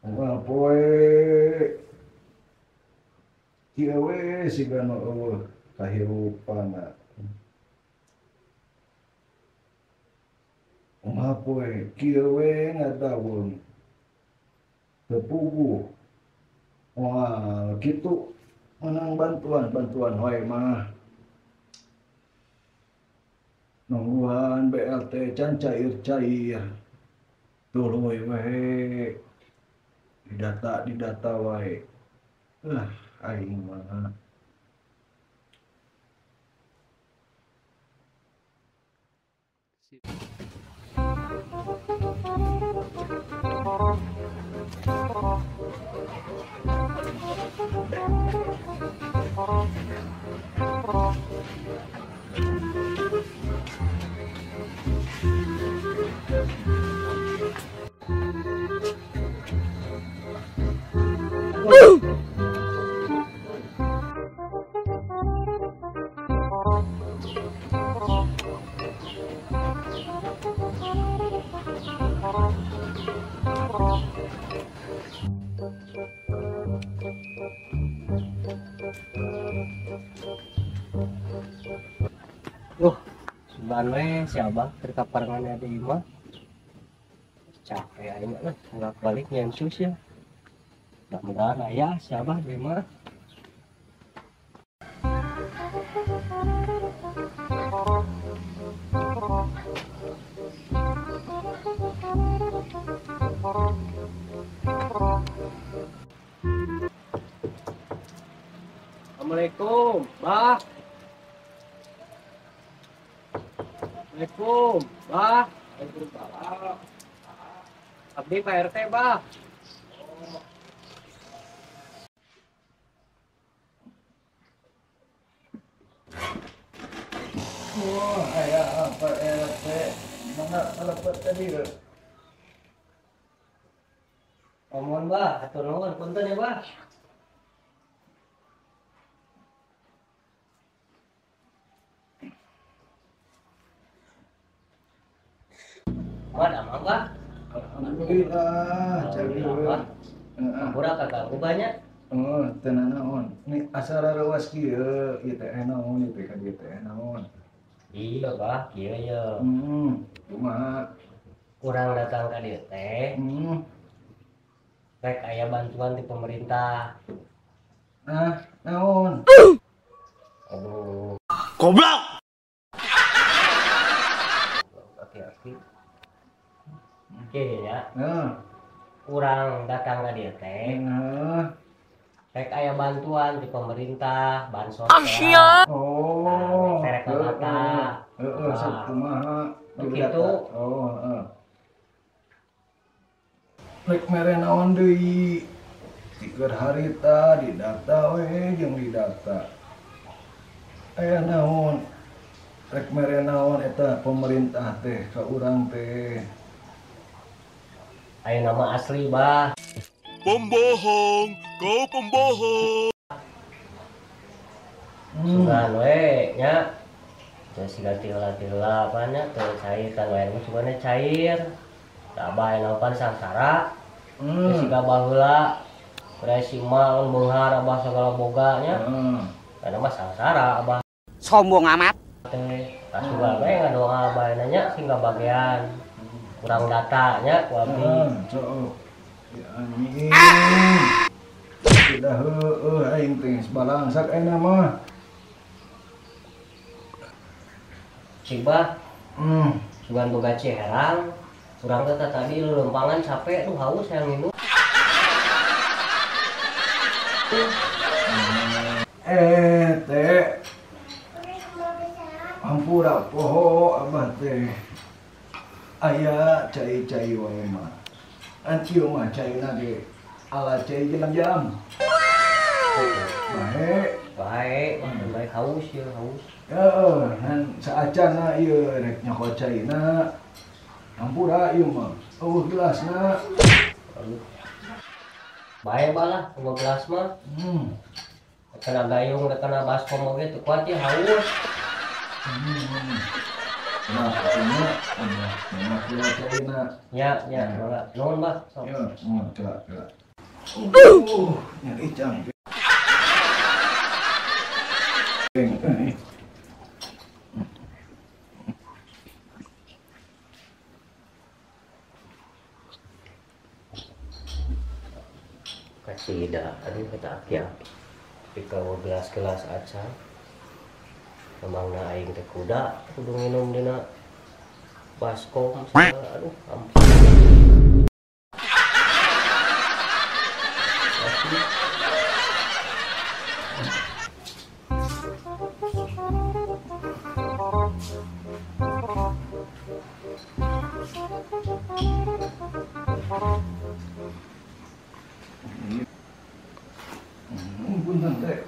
Poe kieu we sigana eueuh kahirupana. Kumaha poe kieu we ngadaweung teu puguh. Wah kitu menang bantuan wae mah. Nungguan BLT can cair-cair. Tuluy we didata wae. Aing mah Suban we si Abah keur kaparengan ade imah. Capek aing mah bolak balik nyensus ya. Mudah-mudahan aya si Abah di imah. Assalamualaikum, Bah. Assalamualaikum, Bah. Waalaikumsalam. Abdi Pak RT, Bah. wah aya apa RT mana telepon tadi lho. Mohon, Bah, atur nuhun punten ya, Bah. Mana Bang? Alhamdulillah Alhamdulillah. Murah kagak banyak. Oh, tenan naon. Ini asal rawas kieu, ieu teh naon, ieu teh kan ieu teh naon. Iya, Bah, kieu ya. Kumaha? Kurang datang ka dieu teh. Rek aya bantuan di pemerintah. Nah, naon? Aduh. Goblok. Oke. Oke ya. Nah, Kurang datang ka dieu teh. Rek aya bantuan di pemerintah, bansos. Oh. Rek kata. Sok kumaha? Begitu. Oh, Rek mere naon deui? Tiker harita didata we jeung didata. Aya naon? Rek mere naon eta pemerintah teh ka urang teh. Aya nama asli, Bah. Pembohong, kau pembohong. Sugan we nya. Teu siga tila-tila apa nya teu cair kan we mah sugana cair. Da abah aya naopan sangsara. Teu siga baheula. Kudu si mal beunghar abah sagala boga nya. Kana mah sangsara abah. Sombong amat. Teh kasugan we ngadoa abah nya singga bagian. Kurang data nya ku abdi. Sok. Ya anjing. Sudah aing teh balangsak ayeuna mah. Cik Bah. Sugan boga ciherang. Urang teh tadi leulempangan capek tuh haus yang minum. Teh. Hampura poho abah teh. Aya cai-cai wae mah. Ieu mah caina ge ala cai jam-jam. Bae haus ya haus. Han saacana ieu rek nyokot caina. Hampura ieu mah. Gelasna. Bae balah 15 mah. Kena gayung kena baskom oge teu kuat ya haus. Nah, katanya enak gula China. Ya, Bang. Nuhun, Bah. Sok. Ya, gerak. Nyari canggih. Kasih dah, aduh kata aki-aki. Pika 12 gelas aca. Memangna aing teh kuda kudu minum dina baskom. Aduh, ampun. Punten teh.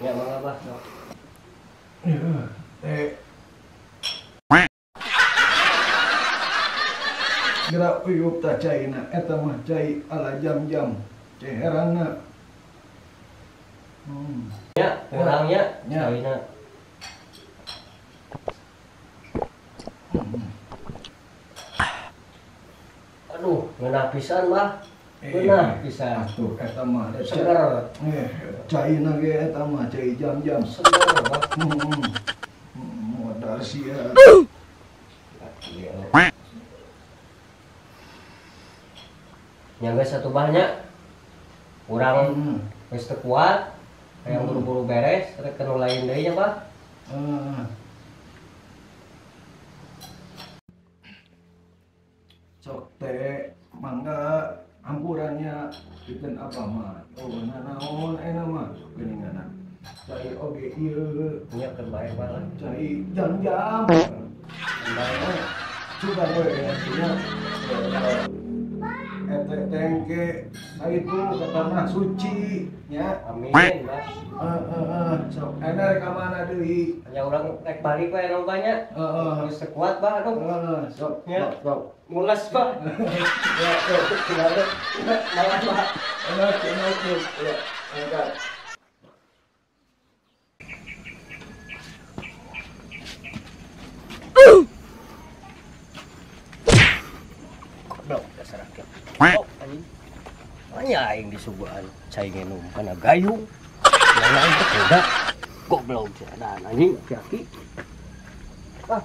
Ya, mangga Bah. Sok. Ya, teh. Gerak uyup tak China, eta mah cai ala jam-jam. Cai heranna. Ya, kurangnya. Ya. Caina. Aduh, ngeunah pisan, Bah. Beunah pisan. Atuh eta mah Seger. China ge eta mah cai jam-jam. Seger, Bah. Modal sia. Nyangga satu banyak. Kurang geus teu kuat. Hayang buru-buru beres, rek kanu lain deui nya, Bah. Sok teh mangga ampurannya bikin apa mah? Oh, naon mah geuninganna. Cai oge ieu, Nya keur bae Bah. cai jam-jam. Bae. Juga we nya. Eta tengke itu ke tanah suci nya. Amin, Bah. Sok enak ka mana deui? Nya urang rek balik wae nu banyak. Geus teu kuat, Bah. Aduh. Sok Ya. sok. Mules, Bah. Ya, sok tinggal. Malah, Bah. Enak ya. Angkat. Goblok dasar rakyat. Oh, anjing. Anya aing disuguhan cai minum kana gayung. Yang lain teh kuda. Goblok sia anjing, kaki. Ah.